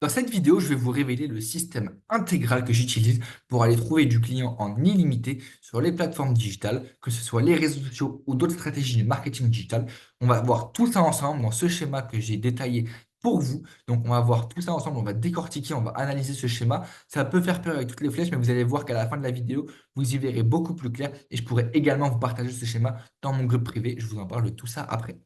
Dans cette vidéo, je vais vous révéler le système intégral que j'utilise pour aller trouver du client en illimité sur les plateformes digitales, que ce soit les réseaux sociaux ou d'autres stratégies de marketing digital. On va voir tout ça ensemble dans ce schéma que j'ai détaillé pour vous. Donc, on va voir tout ça ensemble, on va décortiquer, on va analyser ce schéma. Ça peut faire peur avec toutes les flèches, mais vous allez voir qu'à la fin de la vidéo, vous y verrez beaucoup plus clair et je pourrai également vous partager ce schéma dans mon groupe privé. Je vous en parle de tout ça après.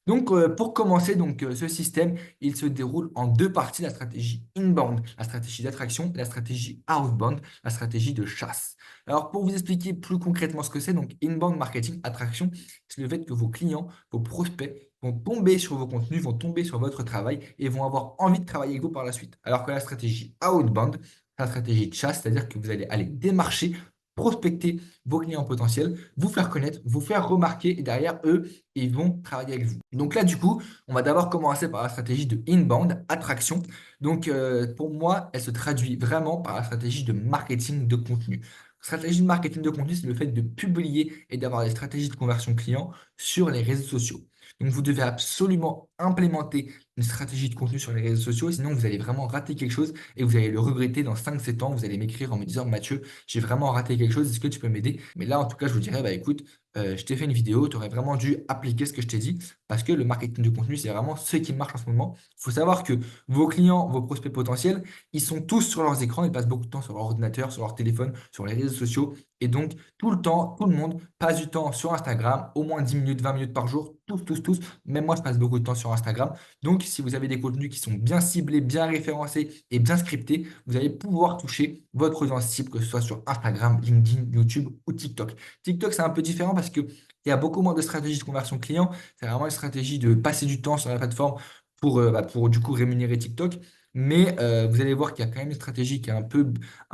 Donc, pour commencer, ce système, il se déroule en deux parties, la stratégie inbound, la stratégie d'attraction, et la stratégie outbound, la stratégie de chasse. Alors, pour vous expliquer plus concrètement ce que c'est, donc inbound marketing, attraction, c'est le fait que vos clients, vos prospects vont tomber sur vos contenus, vont tomber sur votre travail et vont avoir envie de travailler avec vous par la suite. Alors que la stratégie outbound, c'est la stratégie de chasse, c'est-à-dire que vous allez aller démarcher, prospecter vos clients potentiels, vous faire connaître, vous faire remarquer et derrière eux, ils vont travailler avec vous. Donc là, du coup, on va d'abord commencer par la stratégie de inbound, attraction. Donc pour moi, elle se traduit vraiment par la stratégie de marketing de contenu. Stratégie de marketing de contenu, c'est le fait de publier et d'avoir des stratégies de conversion client sur les réseaux sociaux. Donc vous devez absolument implémenter une stratégie de contenu sur les réseaux sociaux, sinon vous allez vraiment rater quelque chose et vous allez le regretter dans 5 7 ans. Vous allez m'écrire en me disant, Mathieu, j'ai vraiment raté quelque chose, est-ce que tu peux m'aider? Mais là, en tout cas, je vous dirais, bah écoute, je t'ai fait une vidéo, tu aurais vraiment dû appliquer ce que je t'ai dit parce que le marketing de contenu, c'est vraiment ce qui marche en ce moment. Il faut savoir que vos clients, vos prospects potentiels, ils sont tous sur leurs écrans, ils passent beaucoup de temps sur leur ordinateur, sur leur téléphone, sur les réseaux sociaux. Et donc, tout le temps, tout le monde passe du temps sur Instagram, au moins 10 minutes, 20 minutes par jour, tous, tous, tous. Même moi, je passe beaucoup de temps sur Instagram. Donc, si vous avez des contenus qui sont bien ciblés, bien référencés et bien scriptés, vous allez pouvoir toucher votre audience cible, que ce soit sur Instagram, LinkedIn, YouTube ou TikTok. TikTok, c'est un peu différent parce qu'il y a beaucoup moins de stratégies de conversion client. C'est vraiment une stratégie de passer du temps sur la plateforme pour du coup rémunérer TikTok. Mais vous allez voir qu'il y a quand même une stratégie qui est un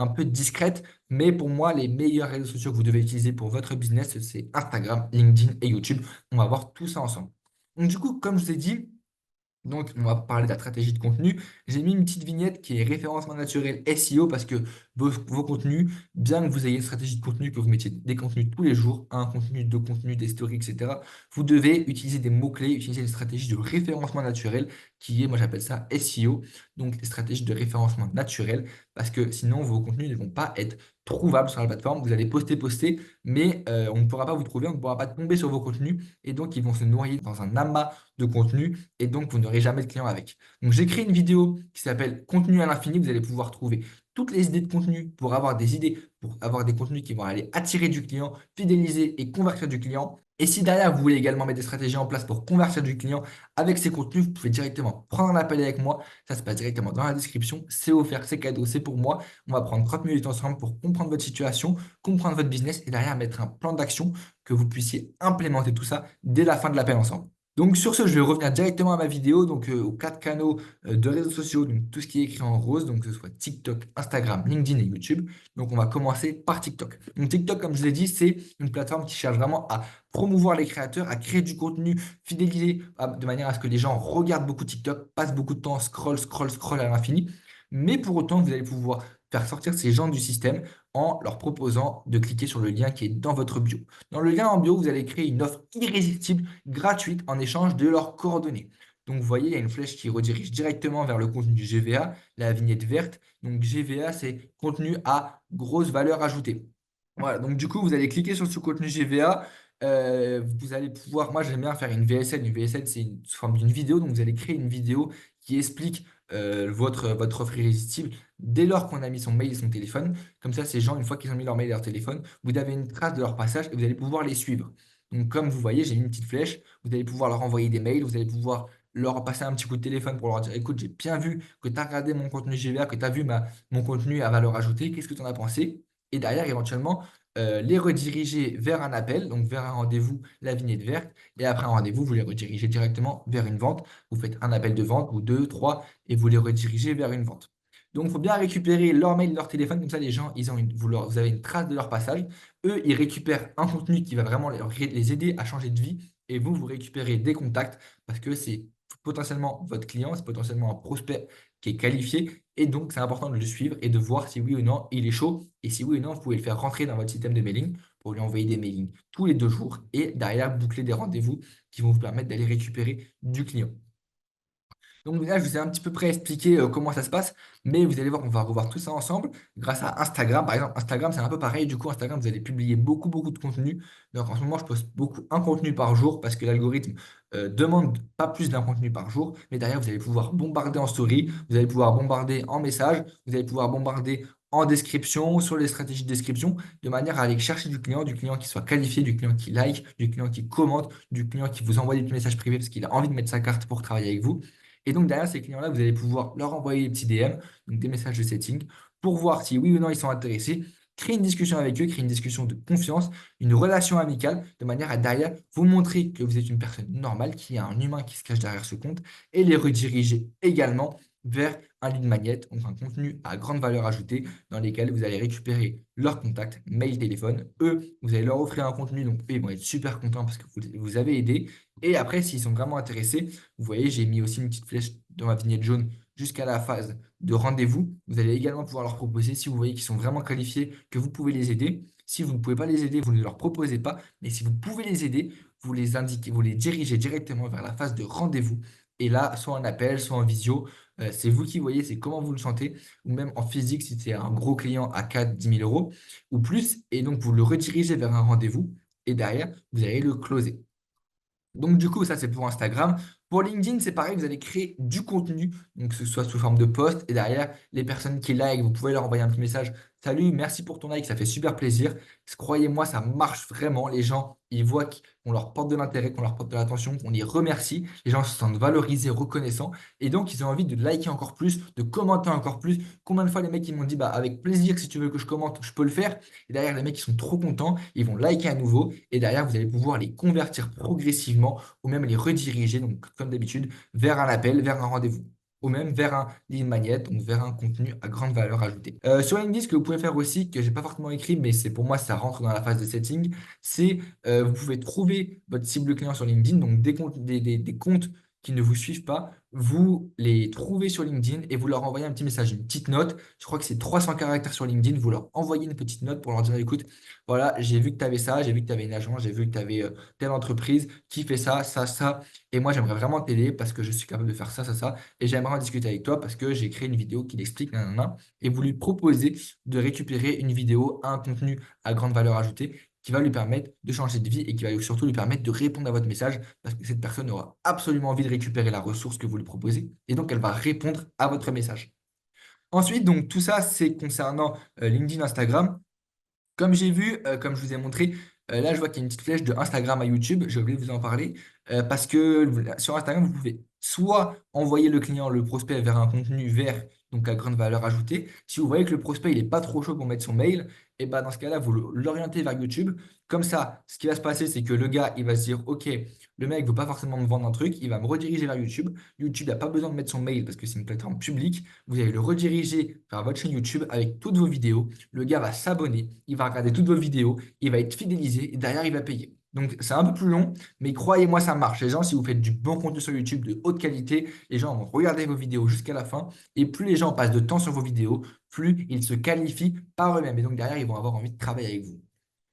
peu discrète. Mais pour moi, les meilleurs réseaux sociaux que vous devez utiliser pour votre business, c'est Instagram, LinkedIn et YouTube. On va voir tout ça ensemble. Donc du coup, comme je vous ai dit, donc, on va parler de la stratégie de contenu. J'ai mis une petite vignette qui est référencement naturel SEO parce que vos contenus, bien que vous ayez une stratégie de contenu, que vous mettiez des contenus tous les jours, un contenu, deux contenus, des stories, etc., vous devez utiliser des mots-clés, utiliser une stratégie de référencement naturel qui est, moi j'appelle ça SEO, donc des stratégies de référencement naturel parce que sinon vos contenus ne vont pas être trouvables sur la plateforme. Vous allez poster, mais on ne pourra pas vous trouver, on ne pourra pas tomber sur vos contenus et donc ils vont se noyer dans un amas de contenu et donc vous n'aurez jamais de clients avec. Donc j'ai créé une vidéo qui s'appelle Contenu à l'infini. Vous allez pouvoir trouver toutes les idées de contenu pour avoir des idées, pour avoir des contenus qui vont aller attirer du client, fidéliser et convertir du client. Et si derrière, vous voulez également mettre des stratégies en place pour convertir du client avec ces contenus, vous pouvez directement prendre un appel avec moi. Ça se passe directement dans la description. C'est offert, c'est cadeau, c'est pour moi. On va prendre 30 minutes ensemble pour comprendre votre situation, comprendre votre business et derrière mettre un plan d'action que vous puissiez implémenter tout ça dès la fin de l'appel ensemble. Donc sur ce, je vais revenir directement à ma vidéo, donc aux 4 canaux de réseaux sociaux, donc tout ce qui est écrit en rose, donc que ce soit TikTok, Instagram, LinkedIn et YouTube. Donc on va commencer par TikTok. Donc TikTok, comme je l'ai dit, c'est une plateforme qui cherche vraiment à promouvoir les créateurs, à créer du contenu, fidéliser de manière à ce que les gens regardent beaucoup TikTok, passent beaucoup de temps, scroll à l'infini. Mais pour autant, vous allez pouvoir faire sortir ces gens du système en leur proposant de cliquer sur le lien qui est dans votre bio. Dans le lien en bio, vous allez créer une offre irrésistible gratuite en échange de leurs coordonnées. Donc, vous voyez, il y a une flèche qui redirige directement vers le contenu du GVA, la vignette verte. Donc, GVA, c'est contenu à grosse valeur ajoutée. Voilà, donc du coup, vous allez cliquer sur ce contenu GVA. Vous allez pouvoir, moi j'aime bien faire une VSL. Une VSL, c'est une sous forme d'une vidéo. Donc, vous allez créer une vidéo qui explique votre offre irrésistible dès lors qu'on a mis son mail et son téléphone. Comme ça, ces gens, une fois qu'ils ont mis leur mail et leur téléphone, vous avez une trace de leur passage et vous allez pouvoir les suivre. Donc, comme vous voyez, j'ai mis une petite flèche. Vous allez pouvoir leur envoyer des mails. Vous allez pouvoir leur passer un petit coup de téléphone pour leur dire, écoute, j'ai bien vu que tu as regardé mon contenu GVA, que tu as vu mon contenu à valeur ajoutée. Qu'est-ce que tu en as pensé? Et derrière, éventuellement, les rediriger vers un appel, donc vers un rendez-vous, la vignette verte. Et après un rendez-vous, vous les redirigez directement vers une vente. Vous faites un appel de vente ou deux, trois, et vous les redirigez vers une vente. Donc, il faut bien récupérer leur mail, leur téléphone, comme ça les gens, vous avez une trace de leur passage. Eux, ils récupèrent un contenu qui va vraiment les aider à changer de vie. Et vous récupérez des contacts parce que c'est potentiellement votre client, c'est potentiellement un prospect qui est qualifié. Et donc, c'est important de le suivre et de voir si oui ou non il est chaud. Et si oui ou non, vous pouvez le faire rentrer dans votre système de mailing pour lui envoyer des mailings tous les 2 jours et derrière boucler des rendez-vous qui vont vous permettre d'aller récupérer du client. Donc là, je vous ai un petit peu près expliqué comment ça se passe, mais vous allez voir, on va revoir tout ça ensemble grâce à Instagram. Par exemple, Instagram, c'est un peu pareil. Du coup, Instagram, vous allez publier beaucoup, beaucoup de contenu. Donc en ce moment, je poste beaucoup, un contenu par jour parce que l'algorithme demande pas plus d'un contenu par jour. Mais derrière, vous allez pouvoir bombarder en story, vous allez pouvoir bombarder en message, vous allez pouvoir bombarder en description, sur les stratégies de description, de manière à aller chercher du client qui soit qualifié, du client qui like, du client qui commente, du client qui vous envoie des petits messages privés parce qu'il a envie de mettre sa carte pour travailler avec vous. Et donc, derrière ces clients-là, vous allez pouvoir leur envoyer des petits DM, donc des messages de setting, pour voir si oui ou non ils sont intéressés. Créer une discussion avec eux, créer une discussion de confiance, une relation amicale, de manière à derrière vous montrer que vous êtes une personne normale, qu'il y a un humain qui se cache derrière ce compte, et les rediriger également vers un lead magnet, donc un contenu à grande valeur ajoutée, dans lesquels vous allez récupérer leurs contacts, mail, téléphone. Eux, vous allez leur offrir un contenu, donc eux, ils vont être super contents parce que vous avez aidé. Et après, s'ils sont vraiment intéressés, vous voyez, j'ai mis aussi une petite flèche dans ma vignette jaune jusqu'à la phase de rendez-vous. Vous allez également pouvoir leur proposer, si vous voyez qu'ils sont vraiment qualifiés, que vous pouvez les aider. Si vous ne pouvez pas les aider, vous ne leur proposez pas. Mais si vous pouvez les aider, vous les indiquez, vous les dirigez directement vers la phase de rendez-vous. Et là, soit en appel, soit en visio, c'est vous qui voyez, c'est comment vous le sentez, ou même en physique, si c'est un gros client à 4 10 000 euros ou plus. Et donc, vous le redirigez vers un rendez-vous. Et derrière, vous allez le closer. Donc, du coup, ça, c'est pour Instagram. Pour LinkedIn, c'est pareil, vous allez créer du contenu, donc que ce soit sous forme de post. Et derrière, les personnes qui like, vous pouvez leur envoyer un petit message. Salut, merci pour ton like, ça fait super plaisir. Croyez-moi, ça marche vraiment. Les gens, ils voient qu'on leur porte de l'intérêt, qu'on leur porte de l'attention, qu'on les remercie. Les gens se sentent valorisés, reconnaissants. Et donc, ils ont envie de liker encore plus, de commenter encore plus. Combien de fois les mecs, ils m'ont dit, bah, avec plaisir, si tu veux que je commente, je peux le faire. Et derrière, les mecs, ils sont trop contents, ils vont liker à nouveau. Et derrière, vous allez pouvoir les convertir progressivement ou même les rediriger, donc comme d'habitude, vers un appel, vers un rendez-vous. Ou même vers un lead magnet, donc vers un contenu à grande valeur ajoutée. Sur LinkedIn, ce que vous pouvez faire aussi, que j'ai pas forcément écrit, mais c'est pour moi, ça rentre dans la phase de setting, c'est vous pouvez trouver votre cible client sur LinkedIn, donc des comptes qui ne vous suivent pas, vous les trouvez sur LinkedIn et vous leur envoyez un petit message, une petite note. Je crois que c'est 300 caractères sur LinkedIn. Vous leur envoyez une petite note pour leur dire, écoute, voilà, j'ai vu que tu avais ça, j'ai vu que tu avais une agence, j'ai vu que tu avais telle entreprise qui fait ça, ça, ça. Et moi, j'aimerais vraiment t'aider parce que je suis capable de faire ça, ça, ça. Et j'aimerais en discuter avec toi parce que j'ai créé une vidéo qui l'explique, nanana. Et vous lui proposez de récupérer une vidéo, un contenu à grande valeur ajoutée qui va lui permettre de changer de vie et qui va surtout lui permettre de répondre à votre message parce que cette personne aura absolument envie de récupérer la ressource que vous lui proposez et donc elle va répondre à votre message. Ensuite, donc tout ça, c'est concernant LinkedIn, Instagram. Comme j'ai vu, comme je vous ai montré, là, je vois qu'il y a une petite flèche de Instagram à YouTube. J'ai oublié de vous en parler. Parce que sur Instagram, vous pouvez soit envoyer le client, le prospect, vers un contenu vert, donc à grande valeur ajoutée. Si vous voyez que le prospect, il n'est pas trop chaud pour mettre son mail, et ben dans ce cas-là, vous l'orientez vers YouTube. Comme ça, ce qui va se passer, c'est que le gars, il va se dire, OK, le mec ne veut pas forcément me vendre un truc, il va me rediriger vers YouTube. YouTube n'a pas besoin de mettre son mail parce que c'est une plateforme publique. Vous allez le rediriger vers votre chaîne YouTube avec toutes vos vidéos. Le gars va s'abonner, il va regarder toutes vos vidéos, il va être fidélisé et derrière, il va payer. Donc, c'est un peu plus long, mais croyez-moi, ça marche. Les gens, si vous faites du bon contenu sur YouTube de haute qualité, les gens vont regarder vos vidéos jusqu'à la fin. Et plus les gens passent de temps sur vos vidéos, plus ils se qualifient par eux-mêmes. Et donc, derrière, ils vont avoir envie de travailler avec vous.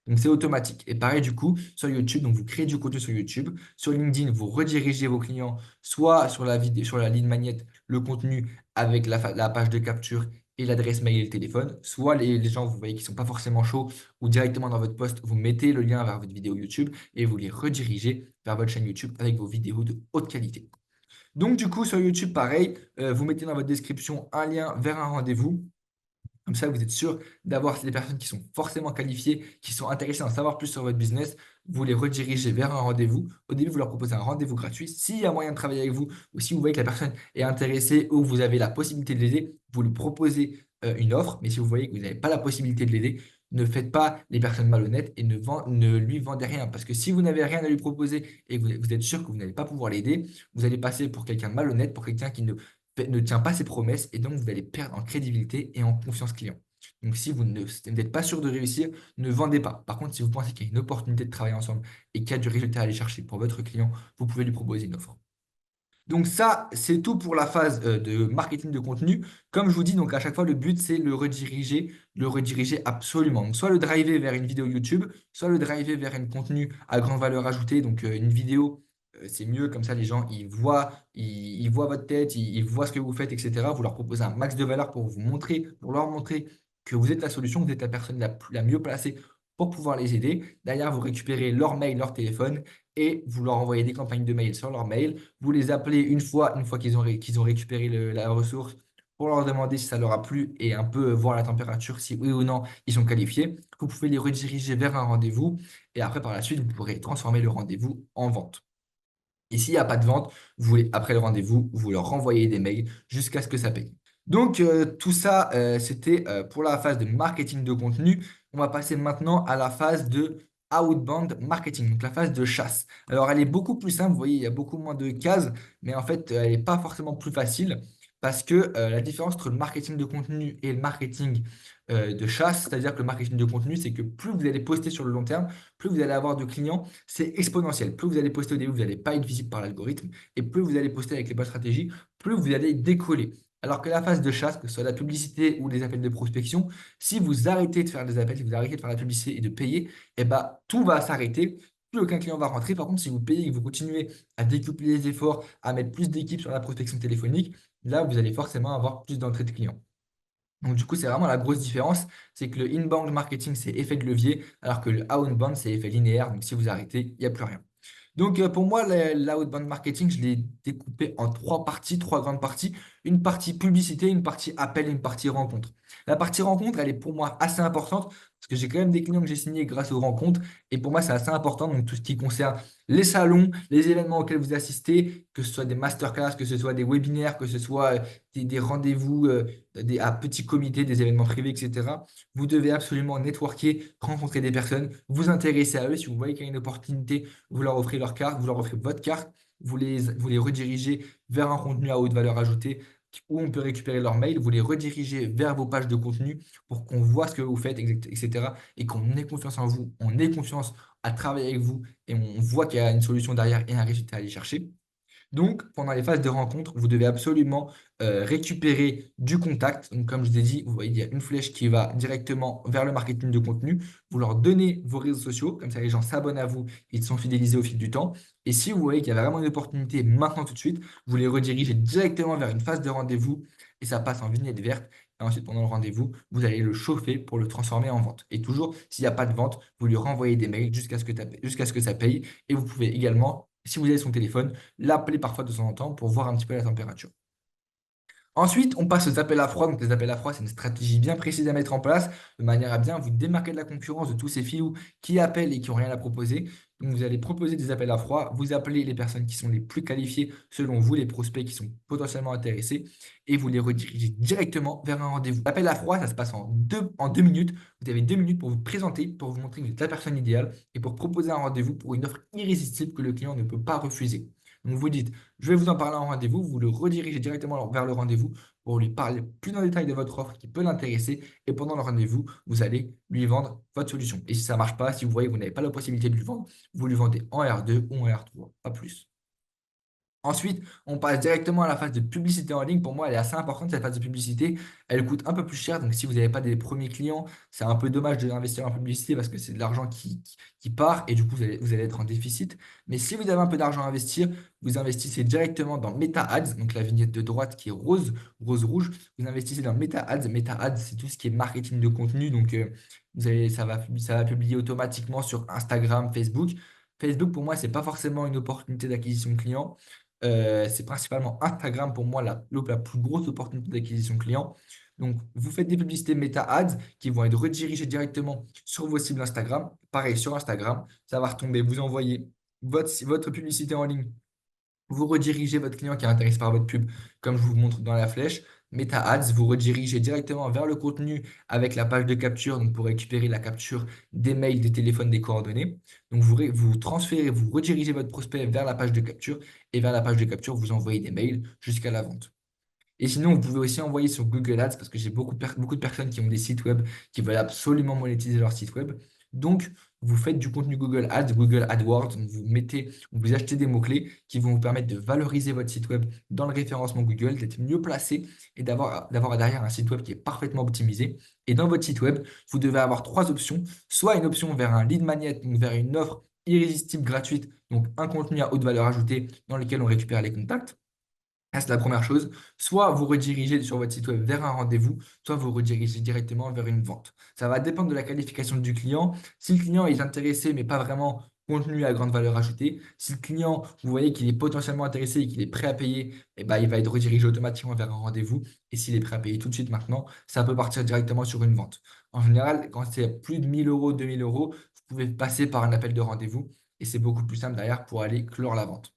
Donc, c'est automatique. Et pareil, du coup, sur YouTube, donc vous créez du contenu sur YouTube. Sur LinkedIn, vous redirigez vos clients soit sur la vidéo, sur la ligne magnète, le contenu avec la page de capture et l'adresse mail et le téléphone. Soit les gens, vous voyez, qui ne sont pas forcément chauds ou directement dans votre post, vous mettez le lien vers votre vidéo YouTube et vous les redirigez vers votre chaîne YouTube avec vos vidéos de haute qualité. Donc, du coup, sur YouTube, pareil, vous mettez dans votre description un lien vers un rendez-vous. Comme ça, vous êtes sûr d'avoir des personnes qui sont forcément qualifiées, qui sont intéressées à en savoir plus sur votre business. Vous les redirigez vers un rendez-vous. Au début, vous leur proposez un rendez-vous gratuit. S'il y a moyen de travailler avec vous ou si vous voyez que la personne est intéressée ou vous avez la possibilité de l'aider, vous lui proposez une offre. Mais si vous voyez que vous n'avez pas la possibilité de l'aider, ne faites pas les personnes malhonnêtes et ne lui vendez rien. Parce que si vous n'avez rien à lui proposer et que vous êtes sûr que vous n'allez pas pouvoir l'aider, vous allez passer pour quelqu'un de malhonnête, pour quelqu'un qui ne tient pas ses promesses et donc vous allez perdre en crédibilité et en confiance client. Donc, si vous n'êtes pas sûr de réussir, ne vendez pas. Par contre, si vous pensez qu'il y a une opportunité de travailler ensemble et qu'il y a du résultat à aller chercher pour votre client, vous pouvez lui proposer une offre. Donc ça, c'est tout pour la phase de marketing de contenu. Comme je vous dis, donc à chaque fois, le but, c'est le rediriger absolument. Donc soit le driver vers une vidéo YouTube, soit le driver vers un contenu à grande valeur ajoutée, donc une vidéo c'est mieux, comme ça les gens ils voient votre tête, ils voient ce que vous faites, etc. Vous leur proposez un max de valeur pour vous montrer, pour leur montrer que vous êtes la solution, que vous êtes la personne la mieux placée pour pouvoir les aider. Derrière, vous récupérez leur mail, leur téléphone et vous leur envoyez des campagnes de mail sur leur mail. Vous les appelez une fois qu'ils ont récupéré la ressource pour leur demander si ça leur a plu et un peu voir la température, si oui ou non ils sont qualifiés. Vous pouvez les rediriger vers un rendez-vous et après, par la suite, vous pourrez transformer le rendez-vous en vente. Et s'il n'y a pas de vente, après le rendez-vous, vous leur renvoyez des mails jusqu'à ce que ça paye. Donc, tout ça, c'était pour la phase de marketing de contenu. On va passer maintenant à la phase de outbound marketing, donc la phase de chasse. Alors, elle est beaucoup plus simple. Vous voyez, il y a beaucoup moins de cases, mais en fait, elle n'est pas forcément plus facile parce que la différence entre le marketing de contenu et le marketing de chasse, c'est-à-dire que le marketing de contenu, c'est que plus vous allez poster sur le long terme, plus vous allez avoir de clients, c'est exponentiel. Plus vous allez poster au début, vous n'allez pas être visible par l'algorithme. Et plus vous allez poster avec les bonnes stratégies, plus vous allez décoller. Alors que la phase de chasse, que ce soit la publicité ou les appels de prospection, si vous arrêtez de faire des appels, si vous arrêtez de faire la publicité et de payer, eh ben, tout va s'arrêter. Plus aucun client va rentrer. Par contre, si vous payez et que vous continuez à décupler les efforts, à mettre plus d'équipes sur la prospection téléphonique, là, vous allez forcément avoir plus d'entrées de clients. Donc, du coup, c'est vraiment la grosse différence. C'est que le inbound marketing, c'est effet de levier, alors que le outbound, c'est effet linéaire. Donc, si vous arrêtez, il n'y a plus rien. Donc, pour moi, l'outbound marketing, je l'ai découpé en trois parties, trois grandes parties. Une partie publicité, une partie appel et une partie rencontre. La partie rencontre, elle est pour moi assez importante parce que j'ai quand même des clients que j'ai signés grâce aux rencontres. Et pour moi, c'est assez important. Donc, tout ce qui concerne les salons, les événements auxquels vous assistez, que ce soit des masterclass, que ce soit des webinaires, que ce soit des rendez-vous à petits comités, des événements privés, etc. Vous devez absolument networker, rencontrer des personnes, vous intéresser à eux. Si vous voyez qu'il y a une opportunité, vous leur offrez leur carte, vous leur offrez votre carte, vous les redirigez vers un contenu à haute valeur ajoutée où on peut récupérer leur mail, vous les redirigez vers vos pages de contenu pour qu'on voit ce que vous faites, etc. Et qu'on ait confiance en vous, on ait confiance à travailler avec vous et on voit qu'il y a une solution derrière et un résultat à aller chercher. Donc, pendant les phases de rencontre, vous devez absolument récupérer du contact. Donc, comme je vous ai dit, vous voyez, il y a une flèche qui va directement vers le marketing de contenu. Vous leur donnez vos réseaux sociaux, comme ça les gens s'abonnent à vous, ils sont fidélisés au fil du temps. Et si vous voyez qu'il y a vraiment une opportunité maintenant tout de suite, vous les redirigez directement vers une phase de rendez-vous et ça passe en vignette verte. Et ensuite, pendant le rendez-vous, vous allez le chauffer pour le transformer en vente. Et toujours, s'il n'y a pas de vente, vous lui renvoyez des mails jusqu'à ce que ça paye. Et vous pouvez également, si vous avez son téléphone, l'appeler parfois de temps en temps pour voir un petit peu la température. Ensuite, on passe aux appels à froid. Donc, les appels à froid, c'est une stratégie bien précise à mettre en place de manière à bien vous démarquer de la concurrence de tous ces filous qui appellent et qui n'ont rien à proposer. Donc, vous allez proposer des appels à froid, vous appelez les personnes qui sont les plus qualifiées selon vous, les prospects qui sont potentiellement intéressés, et vous les redirigez directement vers un rendez-vous. L'appel à froid, ça se passe en 2 minutes. Vous avez 2 minutes pour vous présenter, pour vous montrer que vous êtes la personne idéale et pour proposer un rendez-vous pour une offre irrésistible que le client ne peut pas refuser. Donc, vous dites, je vais vous en parler en rendez-vous, vous le redirigez directement vers le rendez-vous pour lui parler plus en détail de votre offre qui peut l'intéresser. Et pendant le rendez-vous, vous allez lui vendre votre solution. Et si ça ne marche pas, si vous voyez que vous n'avez pas la possibilité de lui vendre, vous lui vendez en R2 ou en R3, pas plus. Ensuite, on passe directement à la phase de publicité en ligne. Pour moi, elle est assez importante, cette phase de publicité. Elle coûte un peu plus cher. Donc, si vous n'avez pas des premiers clients, c'est un peu dommage d'investir en publicité parce que c'est de l'argent qui part et du coup, vous allez être en déficit. Mais si vous avez un peu d'argent à investir, vous investissez directement dans Meta Ads, donc la vignette de droite qui est rose, rose-rouge. Vous investissez dans Meta Ads. Meta Ads, c'est tout ce qui est marketing de contenu. Donc, ça va publier automatiquement sur Instagram, Facebook. Facebook, pour moi, ce n'est pas forcément une opportunité d'acquisition de clients. C'est principalement Instagram pour moi la plus grosse opportunité d'acquisition client. Donc, vous faites des publicités Meta Ads qui vont être redirigées directement sur vos cibles Instagram. Pareil, sur Instagram, ça va retomber. Vous envoyez votre publicité en ligne, vous redirigez votre client qui est intéressé par votre pub, comme je vous montre dans la flèche. Meta Ads, vous redirigez directement vers le contenu avec la page de capture, donc pour récupérer la capture des mails, des téléphones, des coordonnées. Donc vous transférez, vous redirigez votre prospect vers la page de capture et vers la page de capture, vous envoyez des mails jusqu'à la vente. Et sinon, vous pouvez aussi envoyer sur Google Ads parce que j'ai beaucoup de personnes qui ont des sites web qui veulent absolument monétiser leur site web. Donc, vous faites du contenu Google Ads, Google AdWords, donc vous achetez des mots-clés qui vont vous permettre de valoriser votre site web dans le référencement Google, d'être mieux placé et d'avoir derrière un site web qui est parfaitement optimisé. Et dans votre site web, vous devez avoir trois options. Soit une option vers un lead magnet, donc vers une offre irrésistible gratuite, donc un contenu à haute valeur ajoutée dans lequel on récupère les contacts. Ça, c'est la première chose. Soit vous redirigez sur votre site web vers un rendez-vous, soit vous redirigez directement vers une vente. Ça va dépendre de la qualification du client. Si le client est intéressé, mais pas vraiment contenu à grande valeur ajoutée, si le client, vous voyez qu'il est potentiellement intéressé et qu'il est prêt à payer, eh ben, il va être redirigé automatiquement vers un rendez-vous. Et s'il est prêt à payer tout de suite maintenant, ça peut partir directement sur une vente. En général, quand c'est plus de 1000 euros, 2000 euros, vous pouvez passer par un appel de rendez-vous et c'est beaucoup plus simple derrière pour aller clore la vente.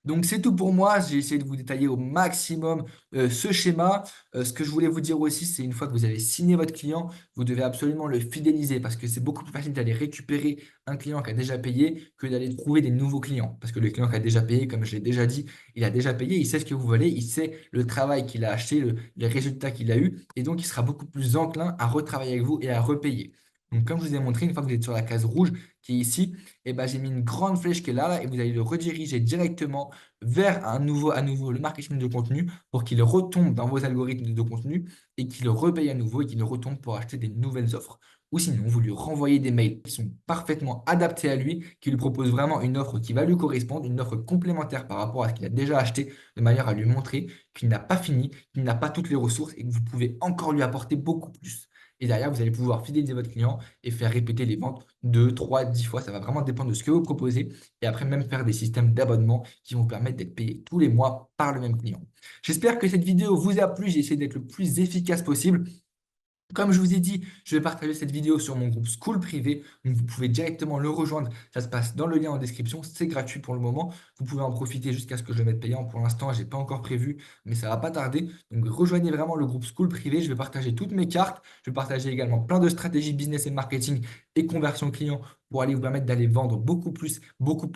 Donc c'est tout pour moi. J'ai essayé de vous détailler au maximum ce schéma. Ce que je voulais vous dire aussi, c'est une fois que vous avez signé votre client, vous devez absolument le fidéliser parce que c'est beaucoup plus facile d'aller récupérer un client qui a déjà payé que d'aller trouver des nouveaux clients. Parce que le client qui a déjà payé, comme je l'ai déjà dit, il a déjà payé, il sait ce que vous voulez, il sait le travail qu'il a acheté, les résultats qu'il a eu, et donc il sera beaucoup plus enclin à retravailler avec vous et à repayer. Donc, comme je vous ai montré, une fois que vous êtes sur la case rouge qui est ici, eh ben, j'ai mis une grande flèche qui est là et vous allez le rediriger directement vers à nouveau le marketing de contenu pour qu'il retombe dans vos algorithmes de contenu et qu'il repaye à nouveau et qu'il retombe pour acheter des nouvelles offres. Ou sinon, vous lui renvoyez des mails qui sont parfaitement adaptés à lui, qui lui proposent vraiment une offre qui va lui correspondre, une offre complémentaire par rapport à ce qu'il a déjà acheté, de manière à lui montrer qu'il n'a pas fini, qu'il n'a pas toutes les ressources et que vous pouvez encore lui apporter beaucoup plus. Et derrière, vous allez pouvoir fidéliser votre client et faire répéter les ventes 2, 3, 10 fois. Ça va vraiment dépendre de ce que vous proposez. Et après, même faire des systèmes d'abonnement qui vont vous permettre d'être payé tous les mois par le même client. J'espère que cette vidéo vous a plu. J'ai essayé d'être le plus efficace possible. Comme je vous ai dit, je vais partager cette vidéo sur mon groupe School privé. Donc, vous pouvez directement le rejoindre. Ça se passe dans le lien en description. C'est gratuit pour le moment. Vous pouvez en profiter jusqu'à ce que je le mette payant. Pour l'instant, je n'ai pas encore prévu, mais ça ne va pas tarder. Donc, rejoignez vraiment le groupe School privé. Je vais partager toutes mes cartes. Je vais partager également plein de stratégies business et marketing et conversion client pour aller vous permettre d'aller vendre beaucoup plus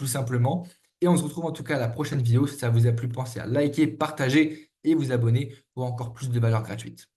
simplement. Et on se retrouve en tout cas à la prochaine vidéo. Si ça vous a plu, pensez à liker, partager et vous abonner pour encore plus de valeur gratuite.